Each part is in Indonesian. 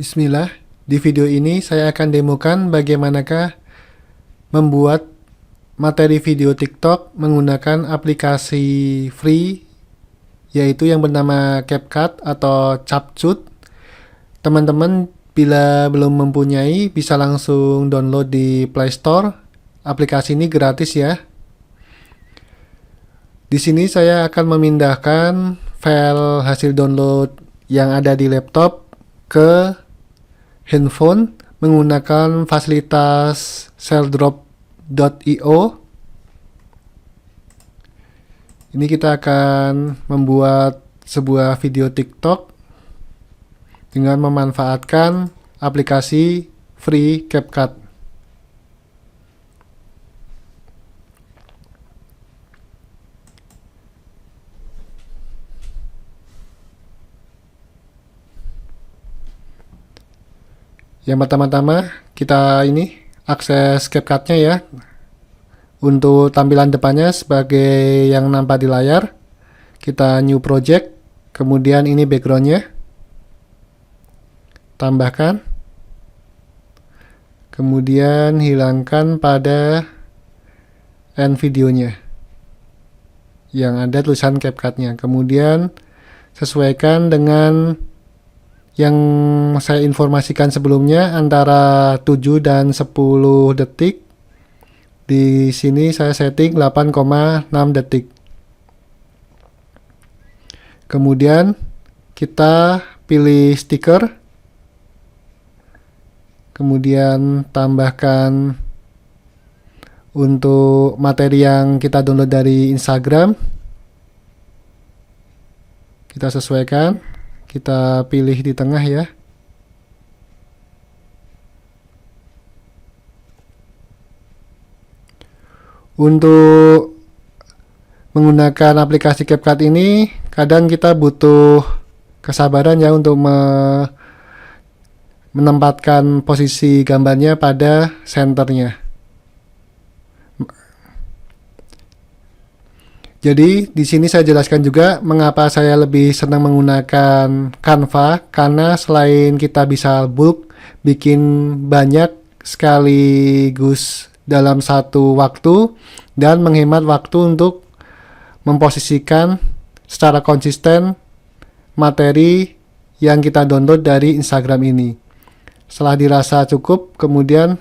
Bismillah, di video ini saya akan demokan bagaimanakah membuat materi video TikTok menggunakan aplikasi free, yaitu yang bernama CapCut atau Capcut. Teman-teman bila belum mempunyai bisa langsung download di Play Store. Aplikasi ini gratis ya. Di sini saya akan memindahkan file hasil download yang ada di laptop ke handphone menggunakan fasilitas ShareDrop.io. Ini kita akan membuat sebuah video TikTok dengan memanfaatkan aplikasi free CapCut. Yang pertama-tama kita akses CapCut-nya ya. Untuk tampilan depannya sebagai yang nampak di layar, kita new project, kemudian ini background-nya. Tambahkan. Kemudian hilangkan pada end videonya yang ada tulisan CapCut-nya. Kemudian sesuaikan dengan yang saya informasikan sebelumnya antara 7 dan 10 detik. Di sini saya setting 8,6 detik. Kemudian kita pilih stiker. Kemudian tambahkan untuk materi yang kita download dari Instagram. Kita sesuaikan. Kita pilih di tengah ya. Untuk menggunakan aplikasi CapCut ini, kadang kita butuh kesabaran ya untuk menempatkan posisi gambarnya pada senternya. Jadi di sini saya jelaskan juga mengapa saya lebih senang menggunakan Canva, karena selain kita bisa bulk bikin banyak sekaligus dalam satu waktu dan menghemat waktu untuk memposisikan secara konsisten materi yang kita download dari Instagram ini. Setelah dirasa cukup, kemudian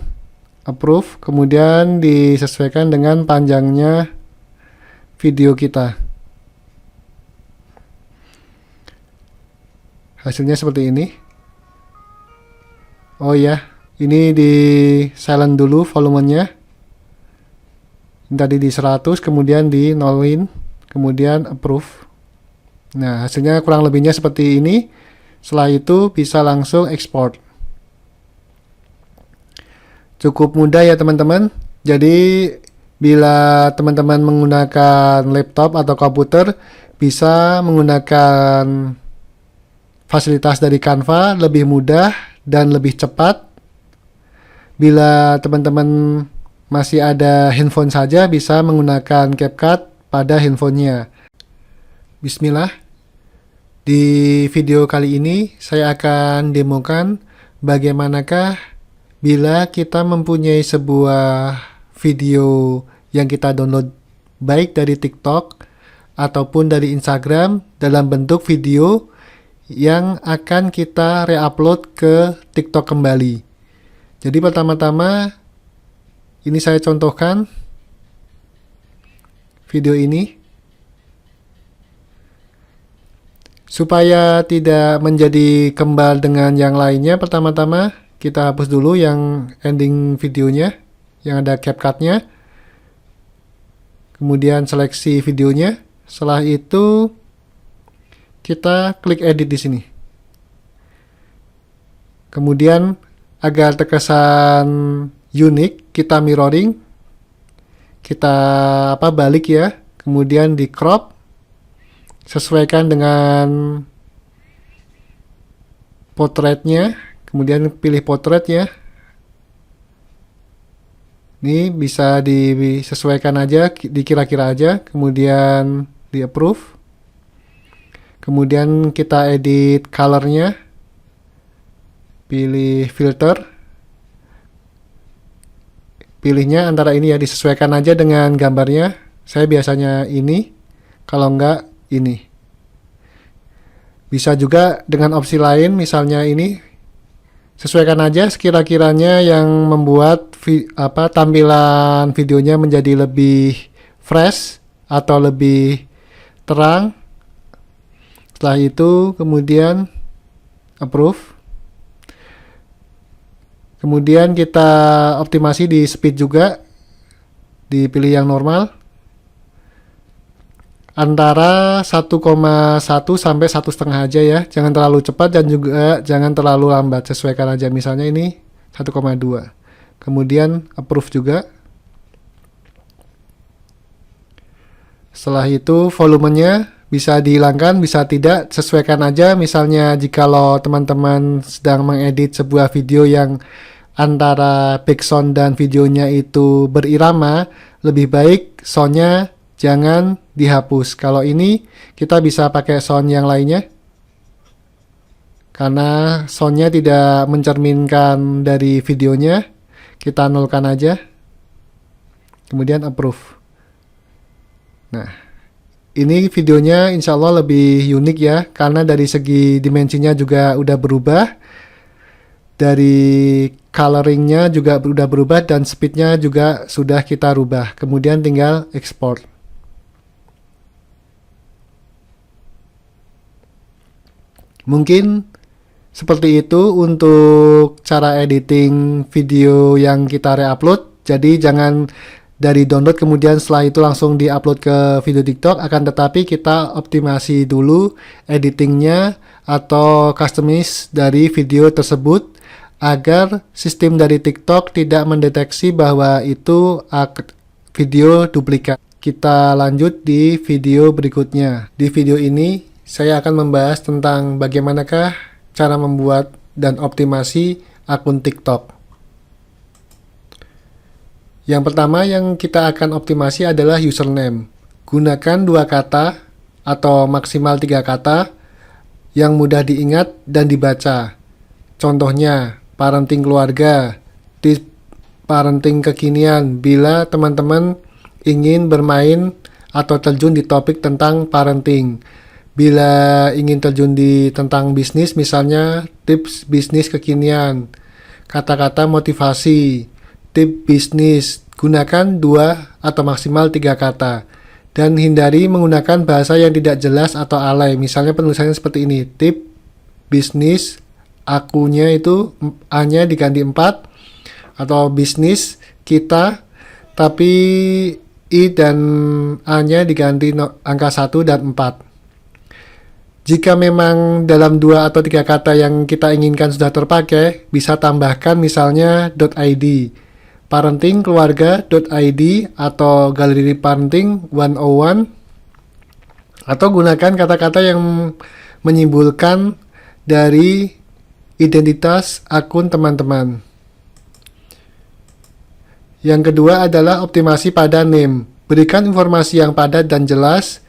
approve, kemudian disesuaikan dengan panjangnya video kita. Hasilnya seperti ini. Oh ya, ini di silent dulu volumenya. Tadi di 100, kemudian di nolin, kemudian approve. Nah, hasilnya kurang lebihnya seperti ini. Setelah itu bisa langsung export. Cukup mudah ya teman-teman. Jadi bila teman-teman menggunakan laptop atau komputer, bisa menggunakan fasilitas dari Canva lebih mudah dan lebih cepat. Bila teman-teman masih ada handphone saja, bisa menggunakan CapCut pada handphonenya. Bismillah. Di video kali ini saya akan demokan bagaimanakah bila kita mempunyai sebuah video yang kita download baik dari TikTok ataupun dari Instagram dalam bentuk video yang akan kita reupload ke TikTok kembali. Jadi pertama-tama ini saya contohkan video ini. Supaya tidak menjadi kembar dengan yang lainnya, pertama-tama kita hapus dulu yang ending videonya, yang ada CapCut-nya. Kemudian seleksi videonya. Setelah itu kita klik edit di sini. Kemudian agar terkesan unik, kita mirroring. Kita balik ya. Kemudian di crop. Sesuaikan dengan potretnya. Kemudian pilih potret ya. Ini bisa disesuaikan aja, dikira-kira aja, kemudian di approve. Kemudian kita edit colornya. pilih filter, pilihnya antara ini ya, disesuaikan aja dengan gambarnya. Saya biasanya ini, kalau enggak ini. Bisa juga dengan opsi lain, misalnya ini, sesuaikan aja sekira-kiranya yang membuat tampilan videonya menjadi lebih fresh atau lebih terang. Setelah itu kemudian approve. Kemudian kita optimasi di speed juga, dipilih yang normal. Antara 1,1 sampai 1,5 aja ya, jangan terlalu cepat dan juga jangan terlalu lambat, sesuaikan aja, misalnya ini 1,2. Kemudian approve juga. Setelah itu volumenya bisa dihilangkan, bisa tidak, sesuaikan aja. Misalnya jikalau teman-teman sedang mengedit sebuah video yang antara background dan videonya itu berirama, lebih baik soundnya jangan dihapus. Kalau ini kita bisa pakai sound yang lainnya, karena soundnya tidak mencerminkan dari videonya. Kita nolkan aja, kemudian approve. Nah, ini videonya insya Allah lebih unik ya, karena dari segi dimensinya juga udah berubah, dari coloringnya juga udah berubah, dan speednya juga sudah kita rubah. Kemudian tinggal export. Mungkin seperti itu untuk cara editing video yang kita reupload. Jadi jangan dari download kemudian setelah itu langsung diupload ke video TikTok, akan tetapi kita optimasi dulu editingnya atau customize dari video tersebut agar sistem dari TikTok tidak mendeteksi bahwa itu video duplikat. Kita lanjut di video berikutnya. Di video ini saya akan membahas tentang bagaimanakah cara membuat dan optimasi akun TikTok. Yang pertama yang kita akan optimasi adalah username. Gunakan 2 kata atau maksimal 3 kata yang mudah diingat dan dibaca. Contohnya, parenting keluarga, tips parenting kekinian bila teman-teman ingin bermain atau terjun di topik tentang parenting. Bila ingin terjun di tentang bisnis, misalnya tips bisnis kekinian, kata-kata motivasi, tips bisnis, gunakan 2 atau maksimal 3 kata. Dan hindari menggunakan bahasa yang tidak jelas atau alay. Misalnya penulisannya seperti ini, tips bisnis, akunya itu A-nya diganti 4, atau bisnis kita, tapi I dan A-nya diganti angka 1 dan 4. Jika memang dalam 2 atau 3 kata yang kita inginkan sudah terpakai, bisa tambahkan misalnya .id, parenting keluarga.id atau galeri parenting 101, atau gunakan kata-kata yang menyimpulkan dari identitas akun teman-teman. Yang kedua adalah optimasi pada name. Berikan informasi yang padat dan jelas.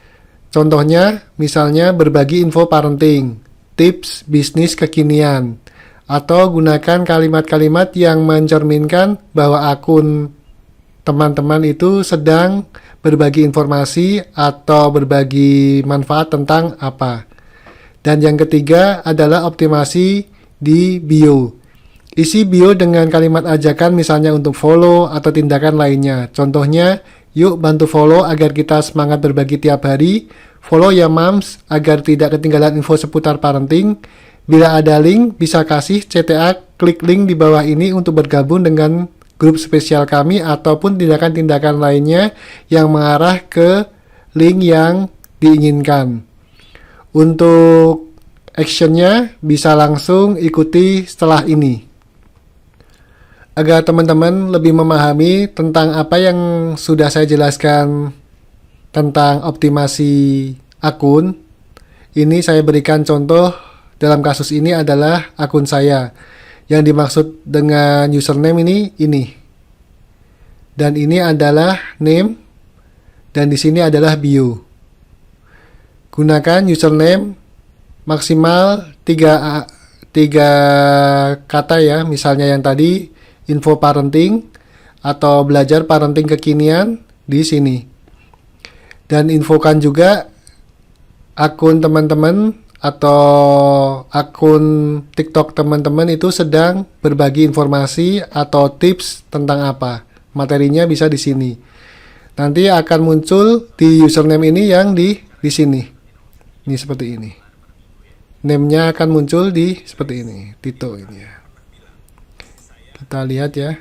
Contohnya, misalnya berbagi info parenting, tips bisnis kekinian, atau gunakan kalimat-kalimat yang mencerminkan bahwa akun teman-teman itu sedang berbagi informasi atau berbagi manfaat tentang apa. Dan yang ketiga adalah optimasi di bio. Isi bio dengan kalimat ajakan misalnya untuk follow atau tindakan lainnya. Contohnya, yuk bantu follow agar kita semangat berbagi tiap hari. Follow ya mams agar tidak ketinggalan info seputar parenting. Bila ada link, bisa kasih CTA, klik link di bawah ini untuk bergabung dengan grup spesial kami ataupun tindakan-tindakan lainnya yang mengarah ke link yang diinginkan. Untuk actionnya bisa langsung ikuti setelah ini. Agar teman-teman lebih memahami tentang apa yang sudah saya jelaskan tentang optimasi akun, ini saya berikan contoh. Dalam kasus ini adalah akun saya. Yang dimaksud dengan username ini. Dan ini adalah name, dan di sini adalah bio. Gunakan username maksimal 3 tiga kata ya, misalnya yang tadi info parenting atau belajar parenting kekinian di sini. Dan infokan juga akun teman-teman atau akun TikTok teman-teman itu sedang berbagi informasi atau tips tentang apa. Materinya bisa di sini. Nanti akan muncul di username ini yang di sini. Ini seperti ini. Name-nya akan muncul di seperti ini, Tito ini ya. Kita lihat ya.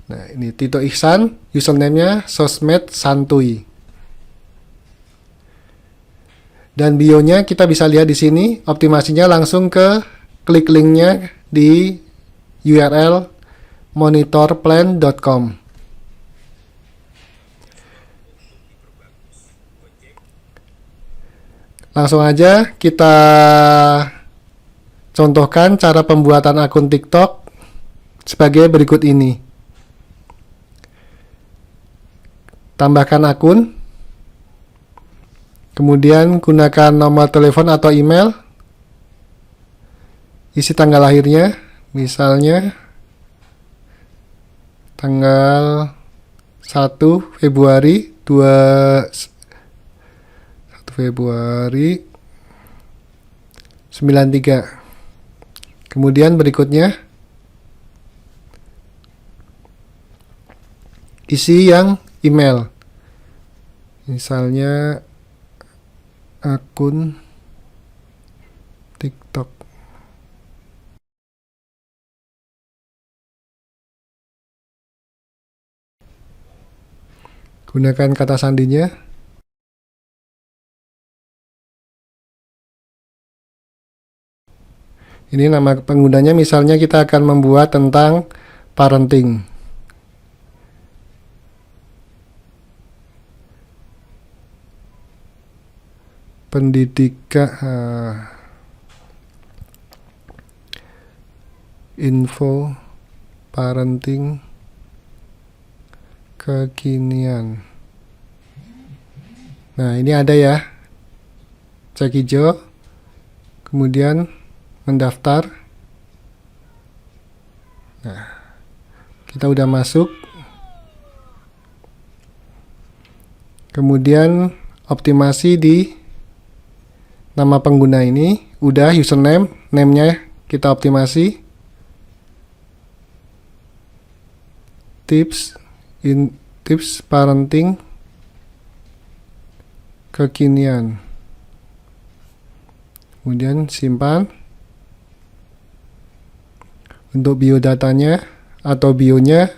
Nah, ini Tito Ihsan, username-nya sosmed santuy. Dan bio-nya kita bisa lihat di sini, optimasinya langsung ke klik link-nya di URL monitorplan.com. Langsung aja kita contohkan cara pembuatan akun TikTok sebagai berikut ini. Tambahkan akun, kemudian gunakan nomor telepon atau email, isi tanggal lahirnya, misalnya tanggal 1 Februari 93. Kemudian berikutnya isi yang email, misalnya akun TikTok. Gunakan kata sandinya. Ini nama penggunanya, misalnya kita akan membuat tentang parenting. Pendidikan, info parenting kekinian. Nah, ini ada ya. Cek hijau. Kemudian mendaftar. Nah, kita udah masuk. Kemudian optimasi di nama pengguna ini, udah username, name-nya kita optimasi. Tips parenting kekinian. Kemudian simpan. Untuk biodatanya atau bionya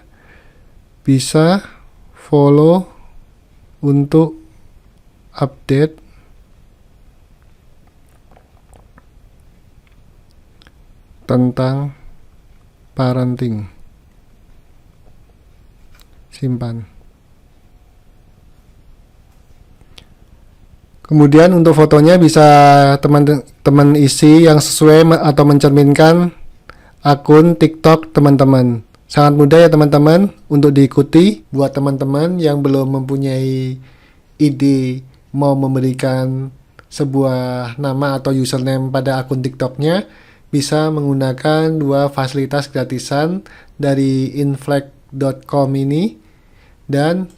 bisa follow untuk update tentang parenting. Simpan. Kemudian untuk fotonya bisa teman-teman isi yang sesuai atau mencerminkan akun TikTok teman-teman. Sangat mudah ya teman-teman untuk diikuti. Buat teman-teman yang belum mempunyai ide mau memberikan sebuah nama atau username pada akun TikToknya, bisa menggunakan dua fasilitas gratisan dari inflect.com ini dan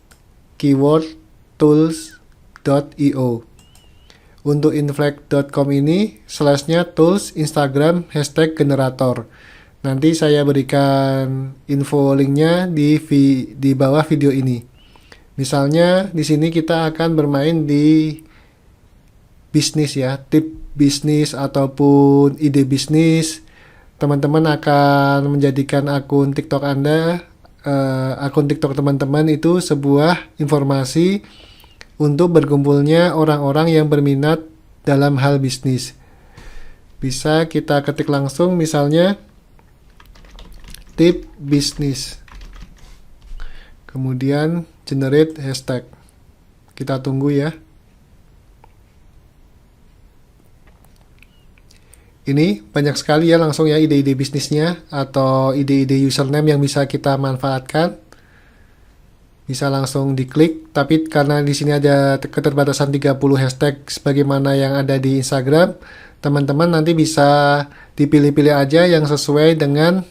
keywordtools.io. Untuk inflect.com ini slashnya tools Instagram #generator. Nanti saya berikan info linknya di bawah video ini. Misalnya di sini kita akan bermain di bisnis ya, tip bisnis ataupun ide bisnis. Teman-teman akan menjadikan akun TikTok Anda, akun TikTok teman-teman itu sebuah informasi untuk berkumpulnya orang-orang yang berminat dalam hal bisnis. Bisa kita ketik langsung, misalnya tip bisnis, kemudian generate hashtag. Kita tunggu ya. Ini banyak sekali ya langsung ya ide-ide bisnisnya atau ide-ide username yang bisa kita manfaatkan. bisa langsung diklik, tapi karena di sini ada keterbatasan 30 hashtag sebagaimana yang ada di Instagram, teman-teman nanti bisa dipilih-pilih aja yang sesuai dengan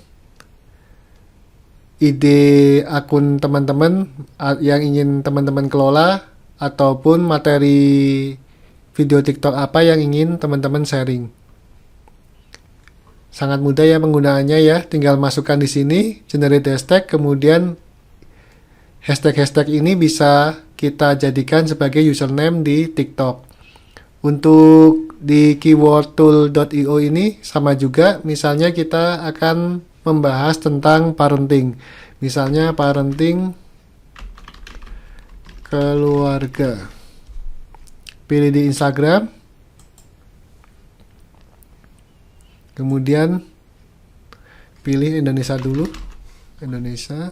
ide akun teman-teman yang ingin teman-teman kelola, ataupun materi video TikTok apa yang ingin teman-teman sharing. Sangat mudah ya penggunaannya ya, tinggal masukkan di sini generate hashtag, kemudian hashtag-hashtag ini bisa kita jadikan sebagai username di TikTok. Untuk di keywordtool.io ini sama juga, misalnya kita akan membahas tentang parenting. Misalnya parenting keluarga. Pilih di Instagram. Kemudian pilih Indonesia dulu. Indonesia.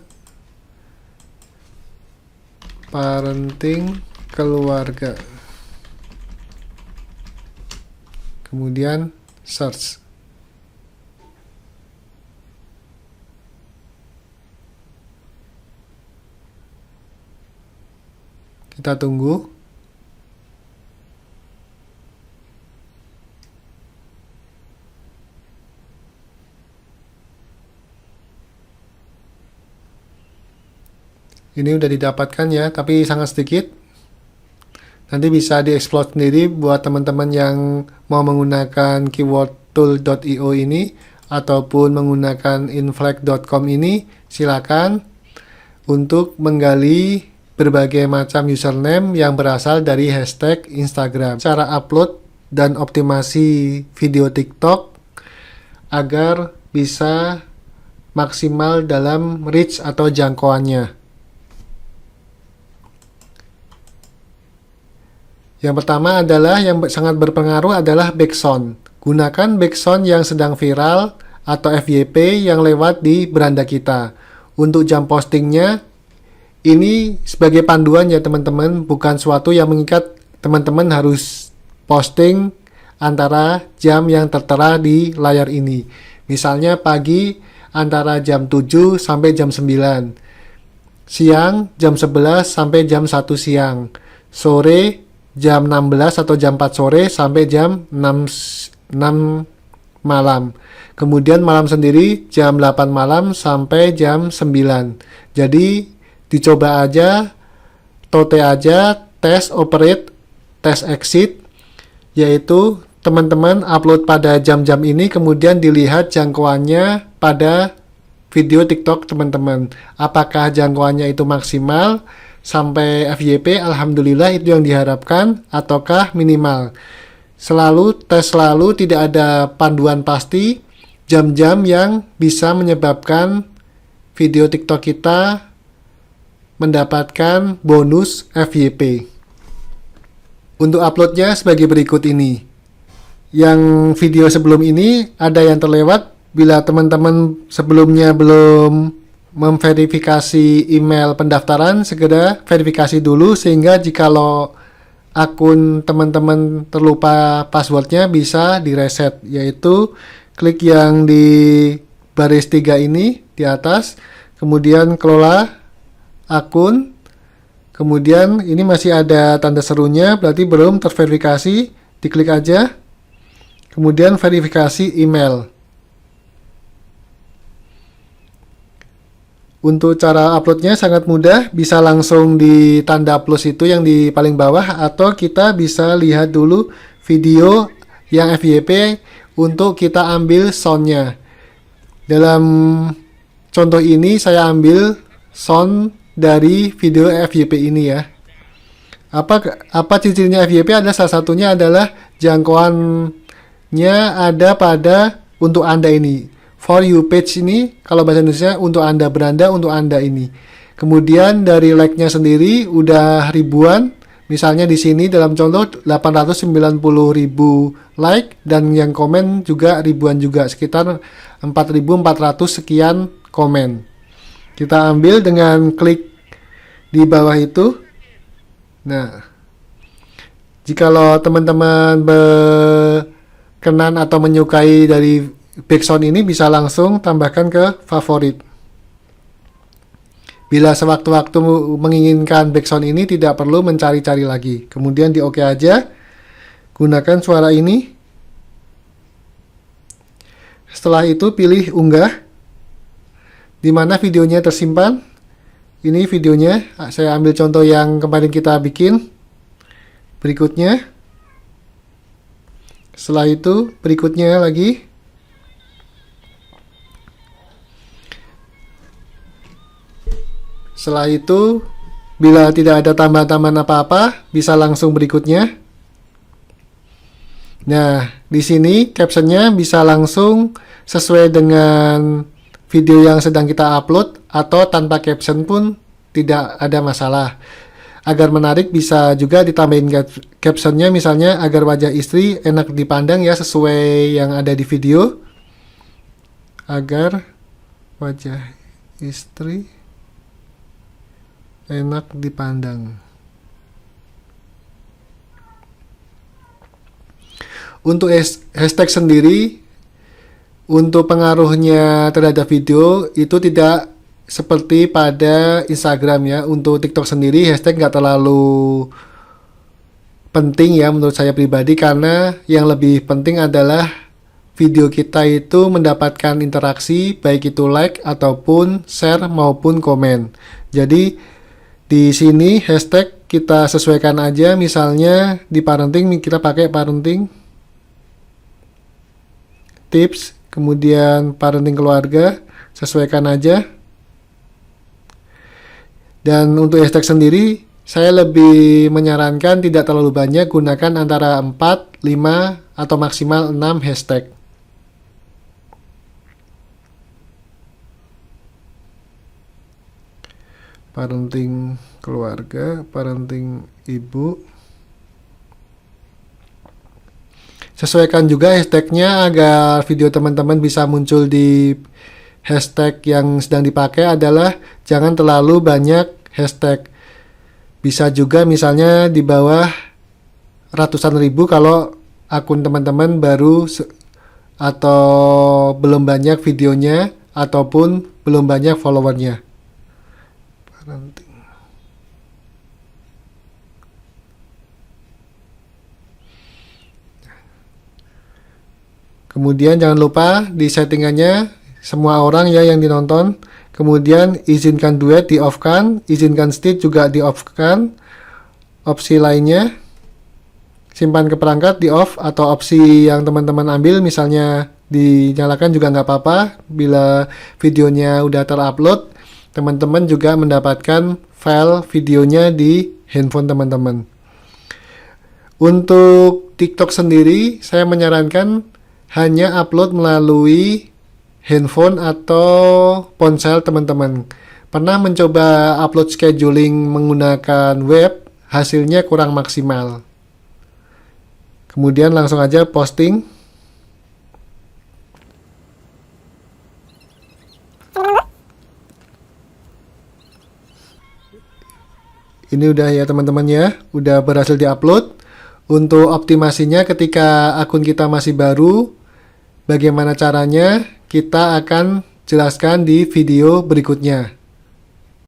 Parenting keluarga. Kemudian search. Kita tunggu. Ini udah didapatkan ya, tapi sangat sedikit. Nanti bisa dieksplor sendiri buat teman-teman yang mau menggunakan keywordtool.io ini ataupun menggunakan inflect.com ini, silakan untuk menggali berbagai macam username yang berasal dari hashtag Instagram. Cara upload dan optimasi video TikTok agar bisa maksimal dalam reach atau jangkauannya. Yang pertama adalah yang sangat berpengaruh adalah backsound. Gunakan backsound yang sedang viral atau FYP yang lewat di beranda kita. Untuk jam postingnya, ini sebagai panduan ya teman-teman, bukan suatu yang mengikat teman-teman harus posting antara jam yang tertera di layar ini. Misalnya pagi antara jam 7 sampai jam 9. Siang jam 11 sampai jam 1 siang. Sore jam 16 atau jam 4 sore sampai jam 6 malam. Kemudian malam sendiri jam 8 malam sampai jam 9. Jadi dicoba aja, tote aja, test operate, test exit, yaitu teman-teman upload pada jam-jam ini, kemudian dilihat jangkauannya pada video TikTok teman-teman. Apakah jangkauannya itu maksimal sampai FYP, alhamdulillah itu yang diharapkan, ataukah minimal. Tes selalu, tidak ada panduan pasti jam-jam yang bisa menyebabkan video TikTok kita mendapatkan bonus FYP. Untuk uploadnya sebagai berikut ini. Yang video sebelum ini ada yang terlewat, bila teman-teman sebelumnya belum memverifikasi email pendaftaran, segera verifikasi dulu sehingga jikalau akun teman-teman terlupa passwordnya bisa direset, yaitu klik yang di baris 3 ini di atas, kemudian kelola akun, kemudian ini masih ada tanda serunya, berarti belum terverifikasi, diklik aja, kemudian verifikasi email. Untuk cara uploadnya sangat mudah, bisa langsung di tanda plus itu yang di paling bawah, atau kita bisa lihat dulu video yang FYP untuk kita ambil soundnya. Dalam contoh ini saya ambil sound dari video FYP ini ya. Apa ciri-cirinya FYP? Ada salah satunya adalah jangkauannya ada pada untuk Anda ini. For you page ini, kalau bahasa Indonesia untuk Anda beranda, untuk Anda ini. Kemudian dari like-nya sendiri udah ribuan. Misalnya di sini dalam contoh 890.000 like, dan yang komen juga ribuan juga, sekitar 4.400 sekian komen. Kita ambil dengan klik di bawah itu. Nah, jikalau teman-teman berkenan atau menyukai dari backsound ini, bisa langsung tambahkan ke favorit. Bila sewaktu-waktu menginginkan background ini tidak perlu mencari-cari lagi. Kemudian di oke aja. Gunakan suara ini. Setelah itu pilih unggah. Di mana videonya tersimpan. Ini videonya. Saya ambil contoh yang kemarin kita bikin. Berikutnya. Setelah itu berikutnya lagi. Setelah itu, bila tidak ada tambahan-tambahan apa-apa, bisa langsung berikutnya. Nah, di sini captionnya bisa langsung sesuai dengan video yang sedang kita upload, atau tanpa caption pun tidak ada masalah. Agar menarik bisa juga ditambahin captionnya, misalnya agar wajah istri enak dipandang ya, sesuai yang ada di video. Agar wajah istri enak dipandang. Untuk hashtag sendiri, untuk pengaruhnya terhadap video itu tidak seperti pada Instagram ya. Untuk TikTok sendiri hashtag nggak terlalu penting ya menurut saya pribadi, karena yang lebih penting adalah video kita itu mendapatkan interaksi, baik itu like ataupun share maupun komen. Jadi di sini hashtag kita sesuaikan aja, misalnya di parenting kita pakai parenting tips, kemudian parenting keluarga, sesuaikan aja. Dan untuk hashtag sendiri, saya lebih menyarankan tidak terlalu banyak, gunakan antara 4, 5, atau maksimal 6 hashtag. Parenting keluarga, parenting ibu. Sesuaikan juga hashtagnya agar video teman-teman bisa muncul di hashtag yang sedang dipakai. Adalah jangan terlalu banyak hashtag. Bisa juga misalnya di bawah ratusan ribu kalau akun teman-teman baru atau belum banyak videonya ataupun belum banyak followernya. Parenting. Kemudian jangan lupa di settingannya semua orang ya yang dinonton. Kemudian izinkan duet di off kan, izinkan stitch juga di off kan. Opsi lainnya simpan ke perangkat di off, atau opsi yang teman-teman ambil misalnya dinyalakan juga nggak apa-apa. Bila videonya udah terupload, teman-teman juga mendapatkan file videonya di handphone teman-teman. Untuk TikTok sendiri, saya menyarankan hanya upload melalui handphone atau ponsel teman-teman. Pernah mencoba upload scheduling menggunakan web, hasilnya kurang maksimal. Kemudian langsung aja posting. Ini udah ya teman-teman ya, udah berhasil diupload. Untuk optimasinya ketika akun kita masih baru, bagaimana caranya kita akan jelaskan di video berikutnya.